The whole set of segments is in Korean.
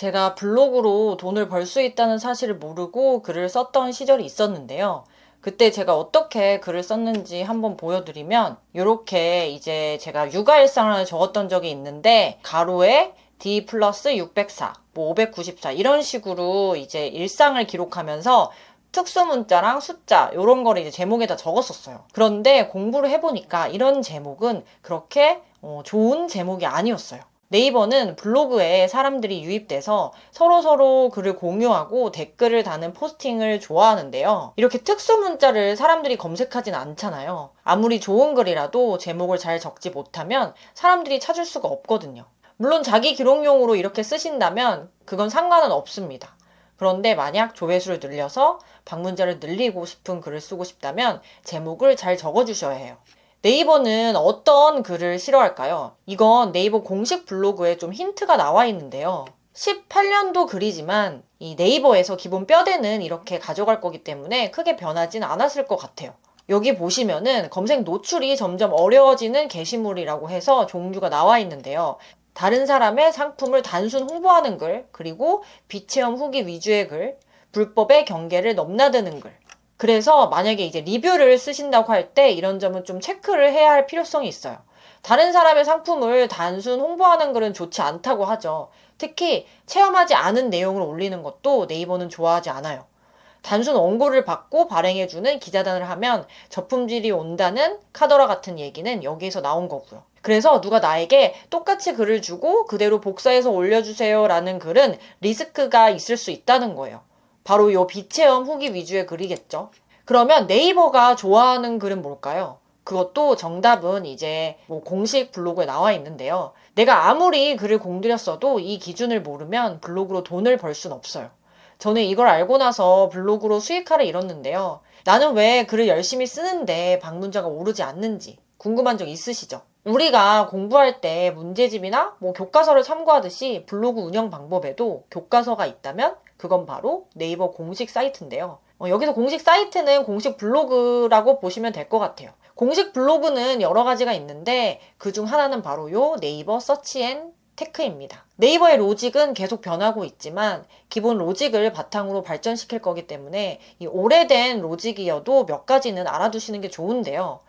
제가 블로그로 돈을 벌 수 있다는 사실을 모르고 글을 썼던 시절이 있었는데요. 그때 제가 어떻게 글을 썼는지 한번 보여드리면, 이렇게 이제 제가 육아 일상을 적었던 적이 있는데, 가로에 D 플러스 604, 뭐 594, 이런 식으로 이제 일상을 기록하면서 특수 문자랑 숫자, 요런 거를 이제 제목에다 적었었어요. 그런데 공부를 해보니까 이런 제목은 그렇게 좋은 제목이 아니었어요. 네이버는 블로그에 사람들이 유입돼서 서로서로 글을 공유하고 댓글을 다는 포스팅을 좋아하는데요. 이렇게 특수 문자를 사람들이 검색하진 않잖아요. 아무리 좋은 글이라도 제목을 잘 적지 못하면 사람들이 찾을 수가 없거든요. 물론 자기 기록용으로 이렇게 쓰신다면 그건 상관은 없습니다. 그런데 만약 조회수를 늘려서 방문자를 늘리고 싶은 글을 쓰고 싶다면 제목을 잘 적어주셔야 해요. 네이버는 어떤 글을 싫어할까요? 이건 네이버 공식 블로그에 좀 힌트가 나와 있는데요. 18년도 글이지만 이 네이버에서 기본 뼈대는 이렇게 가져갈 거기 때문에 크게 변하진 않았을 것 같아요. 여기 보시면은 검색 노출이 점점 어려워지는 게시물이라고 해서 종류가 나와 있는데요. 다른 사람의 상품을 단순 홍보하는 글, 그리고 비체험 후기 위주의 글, 불법의 경계를 넘나드는 글. 그래서 만약에 이제 리뷰를 쓰신다고 할 때 이런 점은 좀 체크를 해야 할 필요성이 있어요. 다른 사람의 상품을 단순 홍보하는 글은 좋지 않다고 하죠. 특히 체험하지 않은 내용을 올리는 것도 네이버는 좋아하지 않아요. 단순 원고를 받고 발행해주는 기자단을 하면 저품질이 온다는 카더라 같은 얘기는 여기에서 나온 거고요. 그래서 누가 나에게 똑같이 글을 주고 그대로 복사해서 올려주세요 라는 글은 리스크가 있을 수 있다는 거예요. 바로 요 비체험 후기 위주의 글이겠죠. 그러면 네이버가 좋아하는 글은 뭘까요? 그것도 정답은 이제 뭐 공식 블로그에 나와 있는데요. 내가 아무리 글을 공들였어도 이 기준을 모르면 블로그로 돈을 벌 순 없어요. 저는 이걸 알고 나서 블로그로 수익화를 이뤘는데요. 나는 왜 글을 열심히 쓰는데 방문자가 오르지 않는지 궁금한 적 있으시죠? 우리가 공부할 때 문제집이나 뭐 교과서를 참고하듯이 블로그 운영 방법에도 교과서가 있다면 그건 바로 네이버 공식 사이트인데요. 여기서 공식 사이트는 공식 블로그라고 보시면 될 것 같아요. 공식 블로그는 여러 가지가 있는데 그중 하나는 바로 요 네이버 서치앤 테크입니다. 네이버의 로직은 계속 변하고 있지만 기본 로직을 바탕으로 발전시킬 거기 때문에 이 오래된 로직이어도 몇 가지는 알아두시는 게 좋은데요.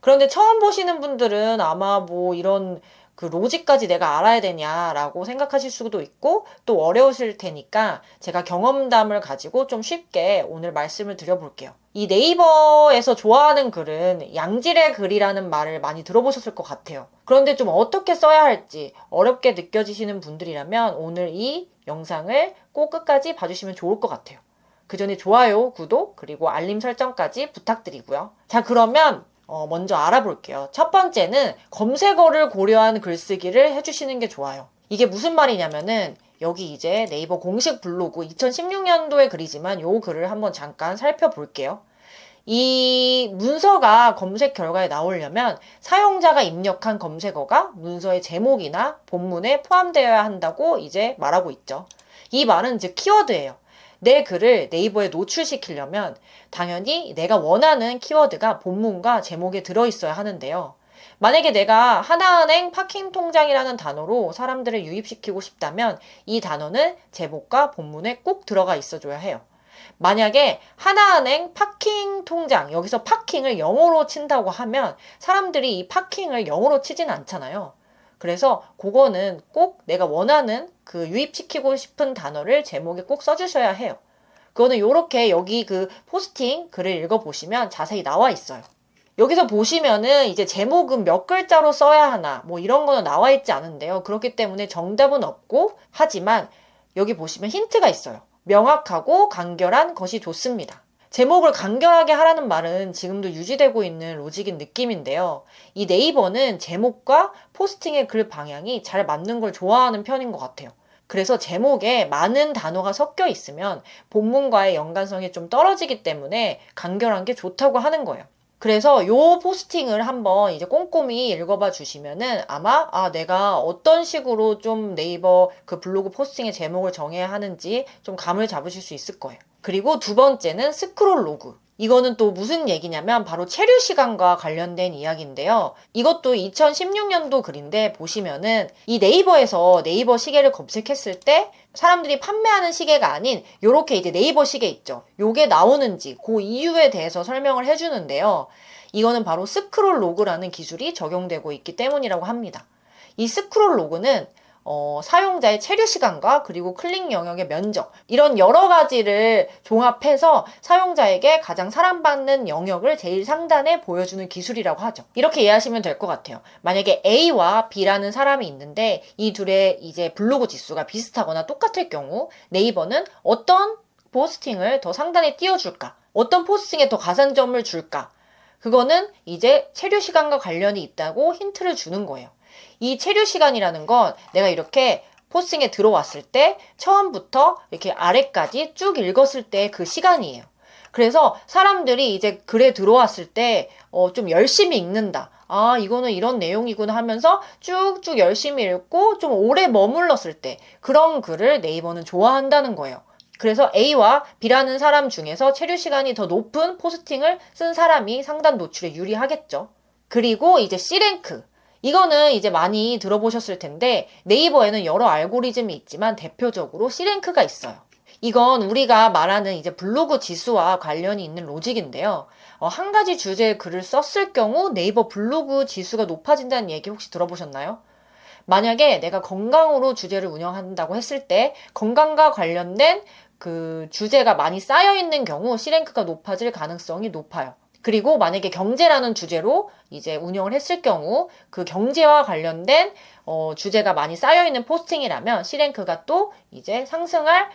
그런데 처음 보시는 분들은 아마 뭐 이런 그 로직까지 내가 알아야 되냐라고 생각하실 수도 있고 또 어려우실 테니까 제가 경험담을 가지고 좀 쉽게 오늘 말씀을 드려볼게요. 이 네이버에서 좋아하는 글은 양질의 글이라는 말을 많이 들어보셨을 것 같아요. 그런데 좀 어떻게 써야 할지 어렵게 느껴지시는 분들이라면 오늘 이 영상을 꼭 끝까지 봐주시면 좋을 것 같아요. 그 전에 좋아요, 구독, 그리고 알림 설정까지 부탁드리고요. 자, 그러면 먼저 알아볼게요. 첫 번째는 검색어를 고려한 글쓰기를 해주시는 게 좋아요. 이게 무슨 말이냐면은 여기 이제 네이버 공식 블로그 2016년도의 글이지만 요 글을 한번 잠깐 살펴볼게요. 이 문서가 검색 결과에 나오려면 사용자가 입력한 검색어가 문서의 제목이나 본문에 포함되어야 한다고 이제 말하고 있죠. 이 말은 즉 키워드예요. 내 글을 네이버에 노출시키려면 당연히 내가 원하는 키워드가 본문과 제목에 들어있어야 하는데요. 만약에 내가 하나은행 파킹 통장이라는 단어로 사람들을 유입시키고 싶다면 이 단어는 제목과 본문에 꼭 들어가 있어줘야 해요. 만약에 하나은행 파킹 통장, 여기서 파킹을 영어로 친다고 하면 사람들이 이 파킹을 영어로 치진 않잖아요. 그래서 그거는 꼭 내가 원하는 그 유입시키고 싶은 단어를 제목에 꼭 써주셔야 해요. 그거는 요렇게 여기 그 포스팅 글을 읽어보시면 자세히 나와 있어요. 여기서 보시면은 이제 제목은 몇 글자로 써야 하나 뭐 이런 거는 나와 있지 않은데요. 그렇기 때문에 정답은 없고 하지만 여기 보시면 힌트가 있어요. 명확하고 간결한 것이 좋습니다. 제목을 간결하게 하라는 말은 지금도 유지되고 있는 로직인 느낌인데요. 이 네이버는 제목과 포스팅의 글 방향이 잘 맞는 걸 좋아하는 편인 것 같아요. 그래서 제목에 많은 단어가 섞여 있으면 본문과의 연관성이 좀 떨어지기 때문에 간결한 게 좋다고 하는 거예요. 그래서 요 포스팅을 한번 이제 꼼꼼히 읽어봐 주시면은 아마 내가 어떤 식으로 좀 네이버 그 블로그 포스팅의 제목을 정해야 하는지 좀 감을 잡으실 수 있을 거예요. 그리고 두 번째는 스크롤 로그. 이거는 또 무슨 얘기냐면 바로 체류 시간과 관련된 이야기인데요. 이것도 2016년도 글인데 보시면은 이 네이버에서 네이버 시계를 검색했을 때 사람들이 판매하는 시계가 아닌 요렇게 이제 네이버 시계 있죠. 요게 나오는지 그 이유에 대해서 설명을 해주는데요. 이거는 바로 스크롤 로그라는 기술이 적용되고 있기 때문이라고 합니다. 이 스크롤 로그는 사용자의 체류 시간과 그리고 클릭 영역의 면적 이런 여러 가지를 종합해서 사용자에게 가장 사랑받는 영역을 제일 상단에 보여주는 기술이라고 하죠. 이렇게 이해하시면 될 것 같아요. 만약에 A와 B라는 사람이 있는데 이 둘의 이제 블로그 지수가 비슷하거나 똑같을 경우 네이버는 어떤 포스팅을 더 상단에 띄워줄까? 어떤 포스팅에 더 가산점을 줄까? 그거는 이제 체류 시간과 관련이 있다고 힌트를 주는 거예요. 이 체류 시간이라는 건 내가 이렇게 포스팅에 들어왔을 때 처음부터 이렇게 아래까지 쭉 읽었을 때 그 시간이에요. 그래서 사람들이 이제 글에 들어왔을 때 좀 열심히 읽는다. 아, 이거는 이런 내용이구나 하면서 쭉쭉 열심히 읽고 좀 오래 머물렀을 때 그런 글을 네이버는 좋아한다는 거예요. 그래서 A와 B라는 사람 중에서 체류 시간이 더 높은 포스팅을 쓴 사람이 상단 노출에 유리하겠죠. 그리고 이제 C랭크. 이거는 이제 많이 들어보셨을 텐데 네이버에는 여러 알고리즘이 있지만 대표적으로 C랭크가 있어요. 이건 우리가 말하는 이제 블로그 지수와 관련이 있는 로직인데요. 한 가지 주제의 글을 썼을 경우 네이버 블로그 지수가 높아진다는 얘기 혹시 들어보셨나요? 만약에 내가 건강으로 주제를 운영한다고 했을 때 건강과 관련된 그 주제가 많이 쌓여 있는 경우 C랭크가 높아질 가능성이 높아요. 그리고 만약에 경제라는 주제로 이제 운영을 했을 경우 그 경제와 관련된 주제가 많이 쌓여있는 포스팅이라면 C랭크가 또 이제 상승할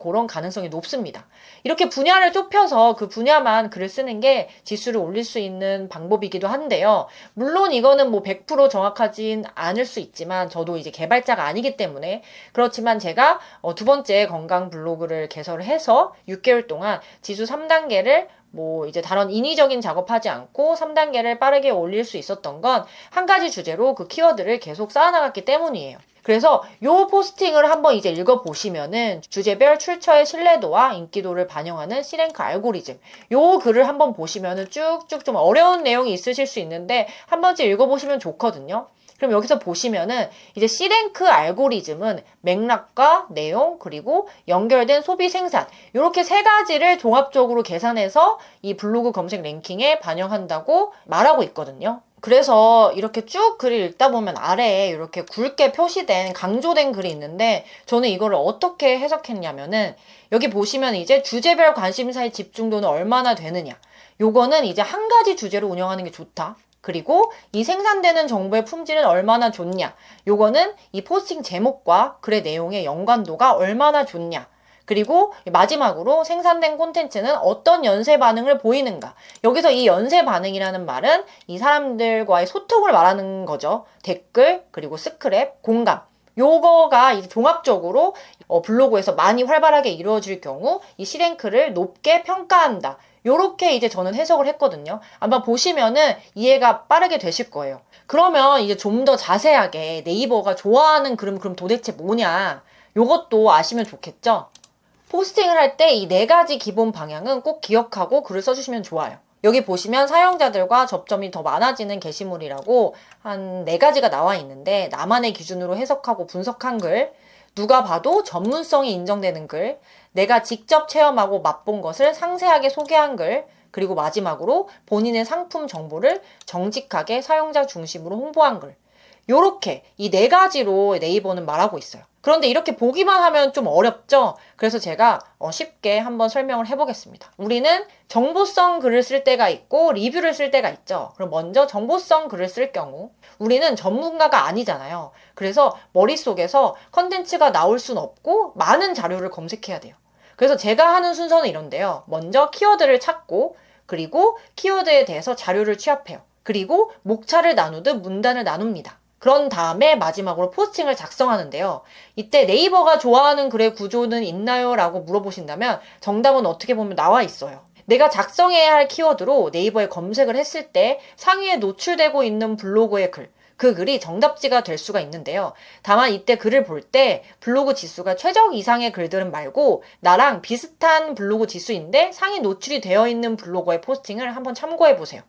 그런 가능성이 높습니다. 이렇게 분야를 좁혀서 그 분야만 글을 쓰는 게 지수를 올릴 수 있는 방법이기도 한데요. 물론 이거는 뭐 100% 정확하진 않을 수 있지만 저도 이제 개발자가 아니기 때문에 그렇지만 제가 두 번째 건강 블로그를 개설을 해서 6개월 동안 지수 3단계를 뭐 이제 다른 인위적인 작업하지 않고 3단계를 빠르게 올릴 수 있었던 건 한 가지 주제로 그 키워드를 계속 쌓아나갔기 때문이에요. 그래서 요 포스팅을 한번 이제 읽어보시면은 주제별 출처의 신뢰도와 인기도를 반영하는 C랭크 알고리즘 요 글을 한번 보시면은 쭉쭉 좀 어려운 내용이 있으실 수 있는데 한 번쯤 읽어보시면 좋거든요. 그럼 여기서 보시면은 이제 C랭크 알고리즘은 맥락과 내용 그리고 연결된 소비 생산 이렇게 세 가지를 종합적으로 계산해서 이 블로그 검색 랭킹에 반영한다고 말하고 있거든요. 그래서 이렇게 쭉 글을 읽다 보면 아래에 이렇게 굵게 표시된 강조된 글이 있는데 저는 이거를 어떻게 해석했냐면은 여기 보시면 이제 주제별 관심사의 집중도는 얼마나 되느냐 요거는 이제 한 가지 주제로 운영하는 게 좋다. 그리고 이 생산되는 정보의 품질은 얼마나 좋냐. 요거는 이 포스팅 제목과 글의 내용의 연관도가 얼마나 좋냐. 그리고 마지막으로 생산된 콘텐츠는 어떤 연쇄 반응을 보이는가. 여기서 이 연쇄 반응이라는 말은 이 사람들과의 소통을 말하는 거죠. 댓글, 그리고 스크랩, 공감. 요거가 이제 종합적으로 블로그에서 많이 활발하게 이루어질 경우 이 C랭크를 높게 평가한다. 요렇게 이제 저는 해석을 했거든요. 아마 보시면은 이해가 빠르게 되실 거예요. 그러면 이제 좀 더 자세하게 네이버가 좋아하는 그럼 도대체 뭐냐? 요것도 아시면 좋겠죠? 포스팅을 할 때 이 네 가지 기본 방향은 꼭 기억하고 글을 써주시면 좋아요. 여기 보시면 사용자들과 접점이 더 많아지는 게시물이라고 한 네 가지가 나와 있는데 나만의 기준으로 해석하고 분석한 글, 누가 봐도 전문성이 인정되는 글, 내가 직접 체험하고 맛본 것을 상세하게 소개한 글, 그리고 마지막으로 본인의 상품 정보를 정직하게 사용자 중심으로 홍보한 글. 요렇게 이 네 가지로 네이버는 말하고 있어요. 그런데 이렇게 보기만 하면 좀 어렵죠? 그래서 제가 쉽게 한번 설명을 해보겠습니다. 우리는 정보성 글을 쓸 때가 있고 리뷰를 쓸 때가 있죠. 그럼 먼저 정보성 글을 쓸 경우 우리는 전문가가 아니잖아요. 그래서 머릿속에서 컨텐츠가 나올 순 없고 많은 자료를 검색해야 돼요. 그래서 제가 하는 순서는 이런데요. 먼저 키워드를 찾고 그리고 키워드에 대해서 자료를 취합해요. 그리고 목차를 나누듯 문단을 나눕니다. 그런 다음에 마지막으로 포스팅을 작성하는데요. 이때 네이버가 좋아하는 글의 구조는 있나요? 라고 물어보신다면 정답은 어떻게 보면 나와 있어요. 내가 작성해야 할 키워드로 네이버에 검색을 했을 때 상위에 노출되고 있는 블로그의 글, 그 글이 정답지가 될 수가 있는데요. 다만 이때 글을 볼 때 블로그 지수가 최적 이상의 글들은 말고 나랑 비슷한 블로그 지수인데 상위 노출이 되어 있는 블로거의 포스팅을 한번 참고해 보세요.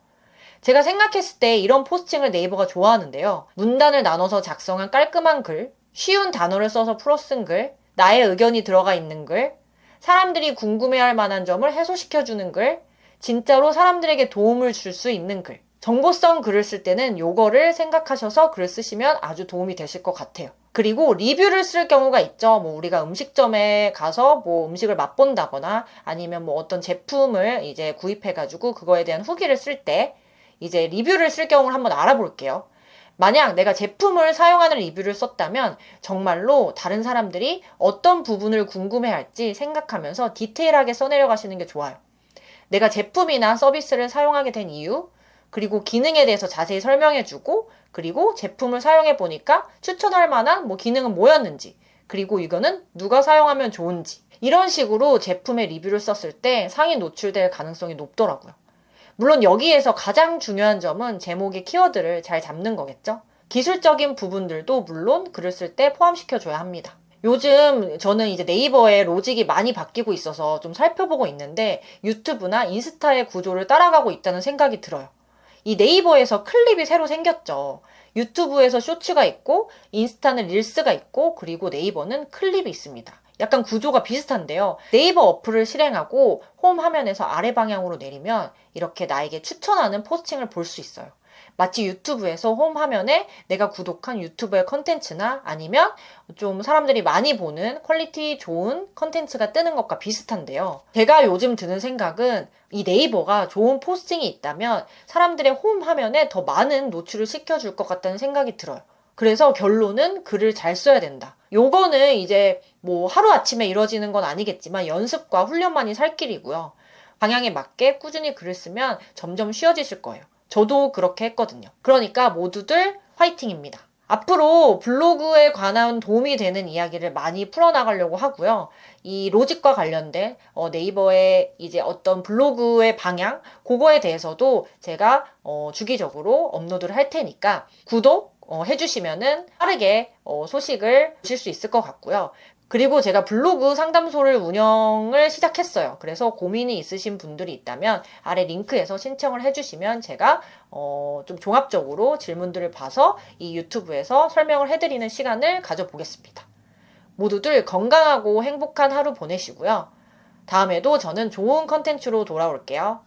제가 생각했을 때 이런 포스팅을 네이버가 좋아하는데요. 문단을 나눠서 작성한 깔끔한 글, 쉬운 단어를 써서 풀어 쓴 글, 나의 의견이 들어가 있는 글, 사람들이 궁금해할 만한 점을 해소시켜주는 글, 진짜로 사람들에게 도움을 줄 수 있는 글. 정보성 글을 쓸 때는 요거를 생각하셔서 글을 쓰시면 아주 도움이 되실 것 같아요. 그리고 리뷰를 쓸 경우가 있죠. 뭐 우리가 음식점에 가서 뭐 음식을 맛본다거나 아니면 뭐 어떤 제품을 이제 구입해가지고 그거에 대한 후기를 쓸 때 이제 리뷰를 쓸 경우를 한번 알아볼게요. 만약 내가 제품을 사용하는 리뷰를 썼다면 정말로 다른 사람들이 어떤 부분을 궁금해할지 생각하면서 디테일하게 써내려가시는 게 좋아요. 내가 제품이나 서비스를 사용하게 된 이유, 그리고 기능에 대해서 자세히 설명해주고, 그리고 제품을 사용해보니까 추천할 만한 뭐 기능은 뭐였는지, 그리고 이거는 누가 사용하면 좋은지, 이런 식으로 제품의 리뷰를 썼을 때 상위 노출될 가능성이 높더라고요. 물론 여기에서 가장 중요한 점은 제목의 키워드를 잘 잡는 거겠죠? 기술적인 부분들도 물론 글을 쓸 때 포함시켜줘야 합니다. 요즘 저는 이제 네이버의 로직이 많이 바뀌고 있어서 좀 살펴보고 있는데 유튜브나 인스타의 구조를 따라가고 있다는 생각이 들어요. 이 네이버에서 클립이 새로 생겼죠. 유튜브에서 쇼츠가 있고 인스타는 릴스가 있고 그리고 네이버는 클립이 있습니다. 약간 구조가 비슷한데요. 네이버 어플을 실행하고 홈 화면에서 아래 방향으로 내리면 이렇게 나에게 추천하는 포스팅을 볼 수 있어요. 마치 유튜브에서 홈 화면에 내가 구독한 유튜브의 컨텐츠나 아니면 좀 사람들이 많이 보는 퀄리티 좋은 컨텐츠가 뜨는 것과 비슷한데요. 제가 요즘 드는 생각은 이 네이버가 좋은 포스팅이 있다면 사람들의 홈 화면에 더 많은 노출을 시켜줄 것 같다는 생각이 들어요. 그래서 결론은 글을 잘 써야 된다. 요거는 이제 뭐 하루아침에 이루어지는 건 아니겠지만 연습과 훈련만이 살 길이고요. 방향에 맞게 꾸준히 글을 쓰면 점점 쉬워지실 거예요. 저도 그렇게 했거든요. 그러니까 모두들 화이팅입니다. 앞으로 블로그에 관한 도움이 되는 이야기를 많이 풀어나가려고 하고요. 이 로직과 관련된 네이버의 이제 어떤 블로그의 방향, 그거에 대해서도 제가 주기적으로 업로드를 할 테니까 구독 해주시면은 빠르게 소식을 보실 수 있을 것 같고요. 그리고 제가 블로그 상담소를 운영을 시작했어요. 그래서 고민이 있으신 분들이 있다면 아래 링크에서 신청을 해주시면 제가 좀 종합적으로 질문들을 봐서 이 유튜브에서 설명을 해드리는 시간을 가져보겠습니다. 모두들 건강하고 행복한 하루 보내시고요. 다음에도 저는 좋은 컨텐츠로 돌아올게요.